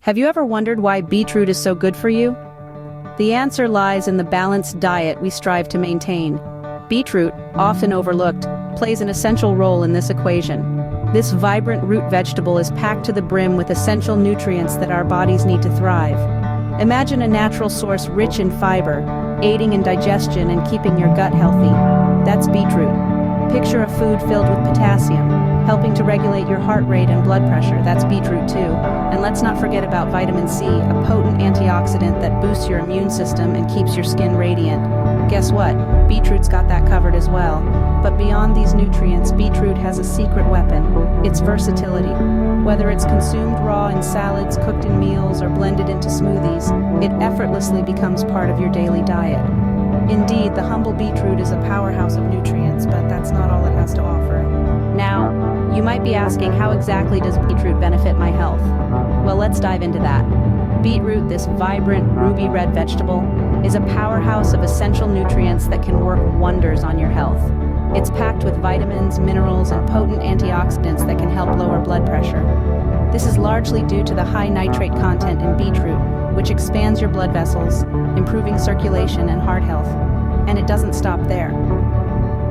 Have you ever wondered why beetroot is so good for you? The answer lies in the balanced diet we strive to maintain. Beetroot, often overlooked, plays an essential role in this equation. This vibrant root vegetable is packed to the brim with essential nutrients that our bodies need to thrive. Imagine a natural source rich in fiber, aiding in digestion and keeping your gut healthy. That's beetroot. Picture a food filled with potassium, helping to regulate your heart rate and blood pressure. That's beetroot too. And let's not forget about vitamin C, a potent antioxidant that boosts your immune system and keeps your skin radiant. Guess what? Beetroot's got that covered as well. But beyond these nutrients, beetroot has a secret weapon: its versatility. Whether it's consumed raw in salads, cooked in meals, or blended into smoothies, it effortlessly becomes part of your daily diet. Indeed, the humble beetroot is a powerhouse of nutrients, but that's not all it has to offer. Now, you might be asking, how exactly does beetroot benefit my health? Well, let's dive into that. Beetroot, this vibrant, ruby red vegetable, is a powerhouse of essential nutrients that can work wonders on your health. It's packed with vitamins, minerals, and potent antioxidants that can help lower blood pressure. This is largely due to the high nitrate content in beetroot, which expands your blood vessels, improving circulation and heart health. And it doesn't stop there.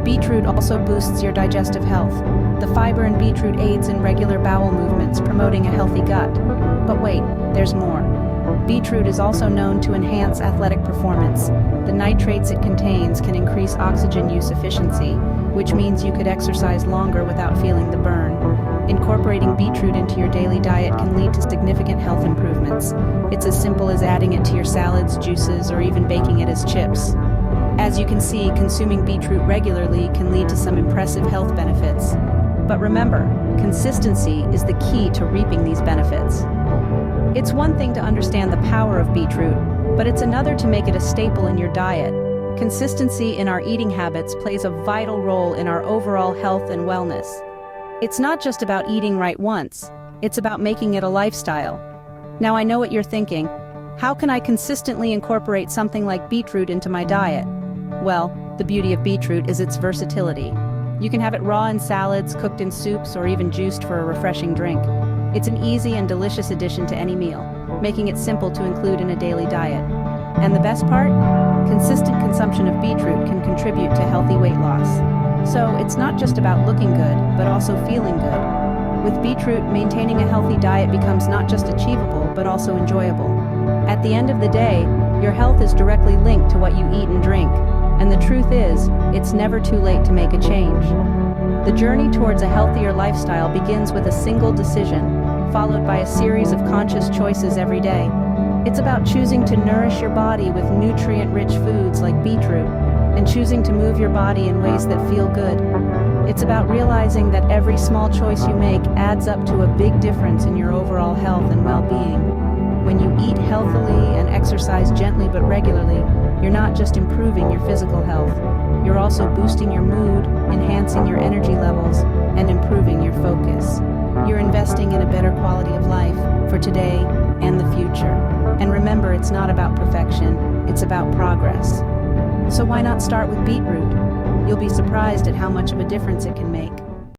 Beetroot also boosts your digestive health. The fiber in beetroot aids in regular bowel movements, promoting a healthy gut. But wait, there's more. Beetroot is also known to enhance athletic performance. The nitrates it contains can increase oxygen use efficiency, which means you could exercise longer without feeling the burn. Incorporating beetroot into your daily diet can lead to significant health improvements. It's as simple as adding it to your salads, juices, or even baking it as chips. As you can see, consuming beetroot regularly can lead to some impressive health benefits. But remember, consistency is the key to reaping these benefits. It's one thing to understand the power of beetroot, but it's another to make it a staple in your diet. Consistency in our eating habits plays a vital role in our overall health and wellness. It's not just about eating right once, it's about making it a lifestyle. Now I know what you're thinking. How can I consistently incorporate something like beetroot into my diet? Well, the beauty of beetroot is its versatility. You can have it raw in salads, cooked in soups, or even juiced for a refreshing drink. It's an easy and delicious addition to any meal, making it simple to include in a daily diet. And the best part? Consistent consumption of beetroot can contribute to healthy weight loss. So it's not just about looking good, but also feeling good. With beetroot, maintaining a healthy diet becomes not just achievable, but also enjoyable. At the end of the day, your health is directly linked to what you eat and drink. And the truth is, it's never too late to make a change. The journey towards a healthier lifestyle begins with a single decision, followed by a series of conscious choices every day. It's about choosing to nourish your body with nutrient-rich foods like beetroot, and choosing to move your body in ways that feel good. It's about realizing that every small choice you make adds up to a big difference in your overall health and well-being. When you eat healthily and exercise gently but regularly, you're not just improving your physical health, you're also boosting your mood, enhancing your energy levels, and improving your focus. You're investing in a better quality of life for today and the future. And remember, it's not about perfection, it's about progress. So why not start with beetroot? You'll be surprised at how much of a difference it can make.